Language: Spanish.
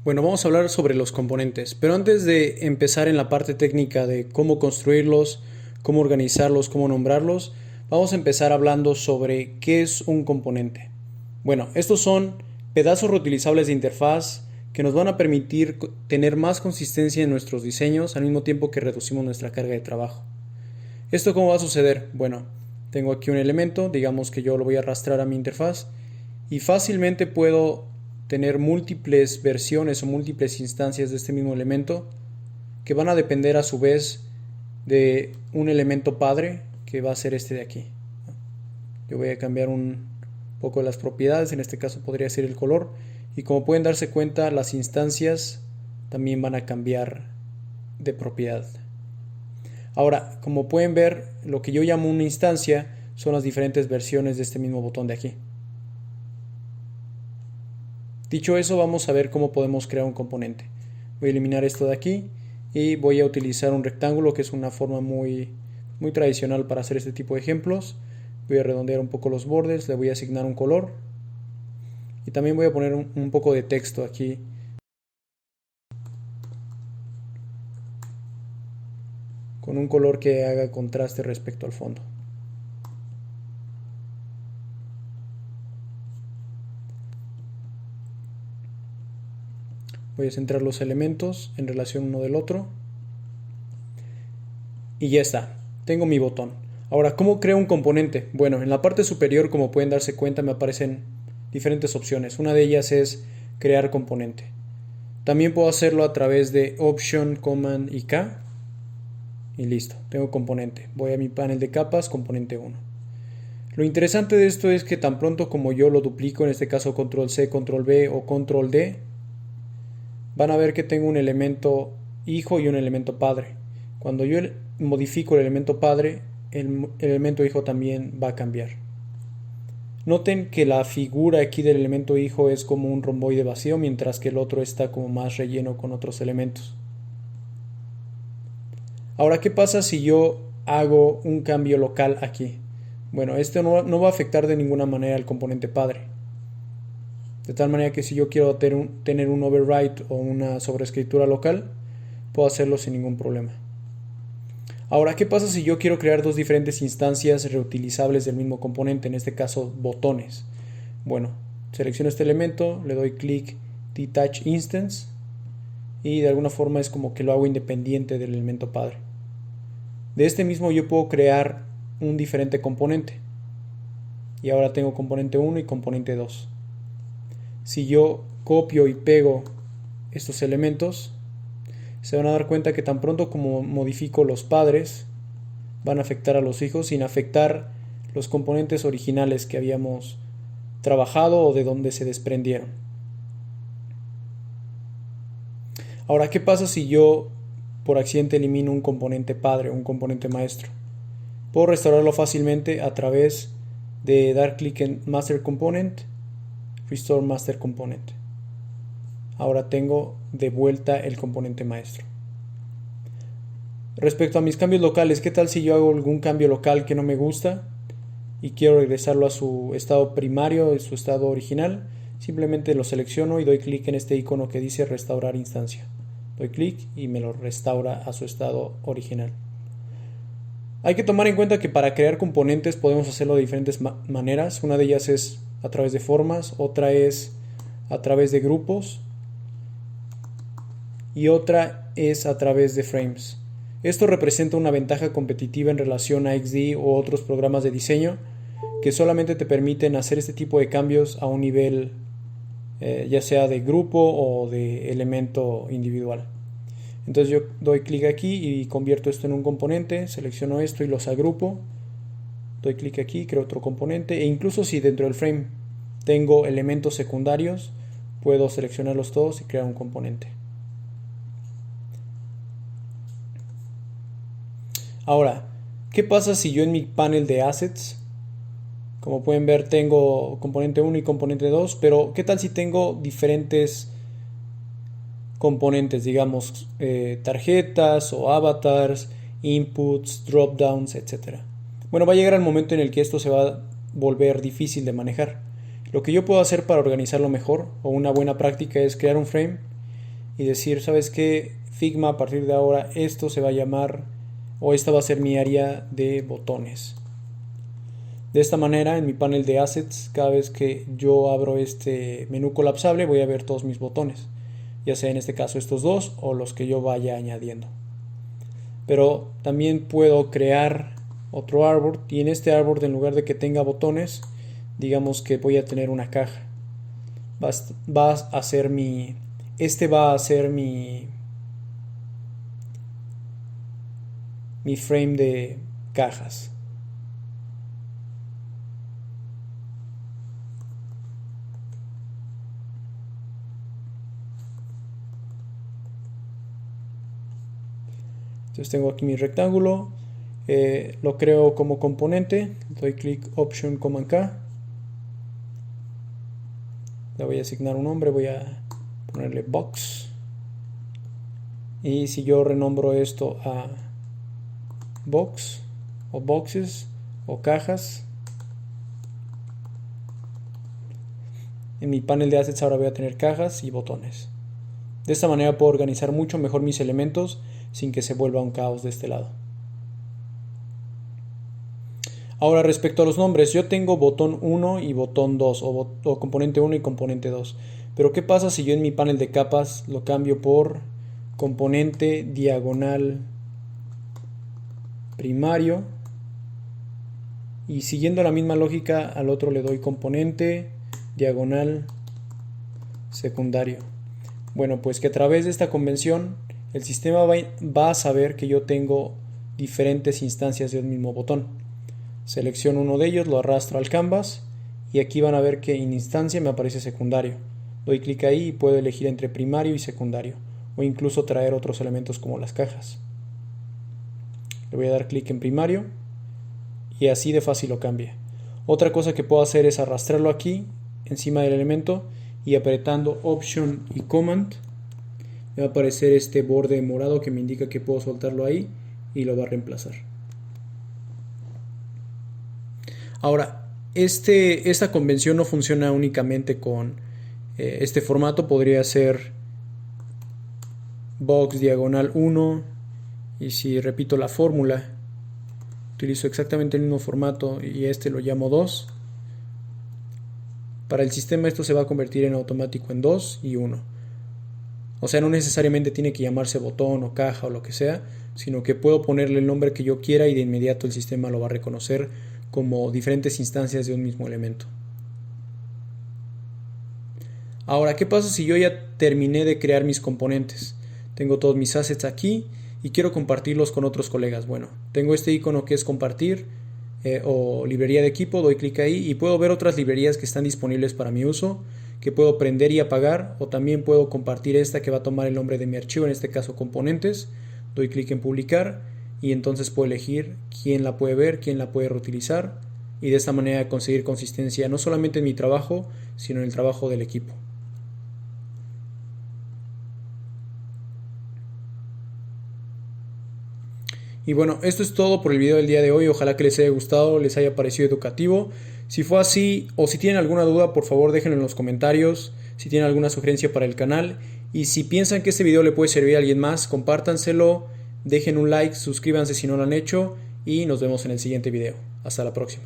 Bueno, vamos a hablar sobre los componentes, pero antes de empezar en la parte técnica de cómo construirlos, cómo organizarlos, cómo nombrarlos, vamos a empezar hablando sobre qué es un componente. Bueno, estos son pedazos reutilizables de interfaz que nos van a permitir tener más consistencia en nuestros diseños al mismo tiempo que reducimos nuestra carga de trabajo. ¿Esto cómo va a suceder? Bueno, tengo aquí un elemento, digamos que yo lo voy a arrastrar a mi interfaz y fácilmente puedo tener múltiples versiones o múltiples instancias de este mismo elemento que van a depender a su vez de un elemento padre que va a ser este de aquí. Yo voy a cambiar un poco las propiedades, en este caso podría ser el color, y como pueden darse cuenta las instancias también van a cambiar de propiedad. Ahora, como pueden ver, lo que yo llamo una instancia son las diferentes versiones de este mismo botón de aquí. Dicho eso, vamos a ver cómo podemos crear un componente. Voy a eliminar esto de aquí y voy a utilizar un rectángulo, que es una forma muy tradicional para hacer este tipo de ejemplos. Voy a redondear un poco los bordes, le voy a asignar un color y también voy a poner un poco de texto aquí. Con un color que haga contraste respecto al fondo. Voy a centrar los elementos en relación uno del otro. Y ya está, tengo mi botón. Ahora, ¿cómo creo un componente? Bueno, en la parte superior, como pueden darse cuenta, me aparecen diferentes opciones. Una de ellas es crear componente. También puedo hacerlo a través de Option, Command y K. Y listo, tengo componente. Voy a mi panel de capas, componente 1. Lo interesante de esto es que tan pronto como yo lo duplico, en este caso control C, control V o control D, van a ver que tengo un elemento hijo y un elemento padre. Cuando yo modifico el elemento padre, el elemento hijo también va a cambiar. Noten que la figura aquí del elemento hijo es como un romboide vacío, mientras que el otro está como más relleno con otros elementos. Ahora, ¿qué pasa si yo hago un cambio local aquí? Bueno, esto no va a afectar de ninguna manera al componente padre. De tal manera que si yo quiero tener un override o una sobreescritura local, puedo hacerlo sin ningún problema. Ahora, ¿qué pasa si yo quiero crear dos diferentes instancias reutilizables del mismo componente, en este caso botones? Bueno, selecciono este elemento, le doy clic Detach Instance y de alguna forma es como que lo hago independiente del elemento padre. De este mismo yo puedo crear un diferente componente y ahora tengo componente 1 y componente 2. Si yo copio y pego estos elementos, se van a dar cuenta que tan pronto como modifico los padres, van a afectar a los hijos sin afectar los componentes originales que habíamos trabajado o de donde se desprendieron. Ahora, ¿qué pasa si yo por accidente elimino un componente padre o un componente maestro? Puedo restaurarlo fácilmente a través de dar clic en Master Component, Restore Master Component. Ahora tengo de vuelta el componente maestro. Respecto a mis cambios locales, ¿qué tal si yo hago algún cambio local que no me gusta y quiero regresarlo a su estado primario, a su estado original? Simplemente lo selecciono y doy clic en este icono que dice restaurar instancia. Doy clic y me lo restaura a su estado original. Hay que tomar en cuenta que para crear componentes podemos hacerlo de diferentes maneras. Una de ellas es a través de formas, otra es a través de grupos y otra es a través de frames. Esto representa una ventaja competitiva en relación a XD u otros programas de diseño que solamente te permiten hacer este tipo de cambios a un nivel ya sea de grupo o de elemento individual. Entonces yo doy clic aquí y convierto esto en un componente, selecciono esto y los agrupo, doy clic aquí, creo otro componente e incluso si dentro del frame tengo elementos secundarios, puedo seleccionarlos todos y crear un componente. Ahora, ¿qué pasa si yo en mi panel de assets, como pueden ver, tengo componente 1 y componente 2, pero ¿qué tal si tengo diferentes componentes, digamos, tarjetas o avatars, inputs, dropdowns, etcétera? Bueno, va a llegar el momento en el que esto se va a volver difícil de manejar. Lo que yo puedo hacer para organizarlo mejor, o una buena práctica, es crear un frame y decir, ¿sabes qué? Figma, a partir de ahora esto se va a llamar, o esta va a ser mi área de botones. De esta manera, en mi panel de assets, cada vez que yo abro este menú colapsable, voy a ver todos mis botones, ya sea en este caso estos dos o los que yo vaya añadiendo. Pero también puedo crear otro árbol, y en este árbol, en lugar de que tenga botones, digamos que voy a tener una caja. Va a ser mi frame de cajas. Entonces tengo aquí mi rectángulo, lo creo como componente, doy clic Option Command K, le voy a asignar un nombre, voy a ponerle Box, y si yo renombro esto a Box o Boxes o cajas, en mi panel de assets ahora voy a tener cajas y botones. De esta manera puedo organizar mucho mejor mis elementos sin que se vuelva un caos de este lado. Ahora, respecto a los nombres, yo tengo botón 1 y botón 2, o componente 1 y componente 2. Pero ¿qué pasa si yo en mi panel de capas lo cambio por componente diagonal primario? Y siguiendo la misma lógica, al otro le doy componente diagonal secundario. Bueno, pues que a través de esta convención el sistema va a saber que yo tengo diferentes instancias de un mismo botón. Selecciono uno de ellos, lo arrastro al canvas y aquí van a ver que en instancia me aparece secundario. Doy clic ahí y puedo elegir entre primario y secundario, o incluso traer otros elementos como las cajas. Le voy a dar clic en primario y así de fácil lo cambia. Otra cosa que puedo hacer es arrastrarlo aquí encima del elemento y apretando Option y Command me va a aparecer este borde morado que me indica que puedo soltarlo ahí y lo va a reemplazar. Ahora, esta convención no funciona únicamente con este formato, podría ser box diagonal 1, y si repito la fórmula, utilizo exactamente el mismo formato y este lo llamo 2. Para el sistema esto se va a convertir en automático en 2 y 1. O sea, no necesariamente tiene que llamarse botón o caja o lo que sea, sino que puedo ponerle el nombre que yo quiera y de inmediato el sistema lo va a reconocer como diferentes instancias de un mismo elemento. Ahora, ¿qué pasa si yo ya terminé de crear mis componentes? Tengo todos mis assets aquí y quiero compartirlos con otros colegas. Bueno, tengo este icono que es compartir o librería de equipo, doy clic ahí y puedo ver otras librerías que están disponibles para mi uso, que puedo prender y apagar, o también puedo compartir esta que va a tomar el nombre de mi archivo, en este caso componentes. Doy clic en publicar y entonces puedo elegir quién la puede ver, quién la puede reutilizar, y de esta manera conseguir consistencia no solamente en mi trabajo, sino en el trabajo del equipo. Y bueno, esto es todo por el video del día de hoy. Ojalá que les haya gustado, les haya parecido educativo. Si fue así o si tienen alguna duda, por favor déjenlo en los comentarios. Si tienen alguna sugerencia para el canal. Y si piensan que este video le puede servir a alguien más, compártanselo, dejen un like, suscríbanse si no lo han hecho y nos vemos en el siguiente video. Hasta la próxima.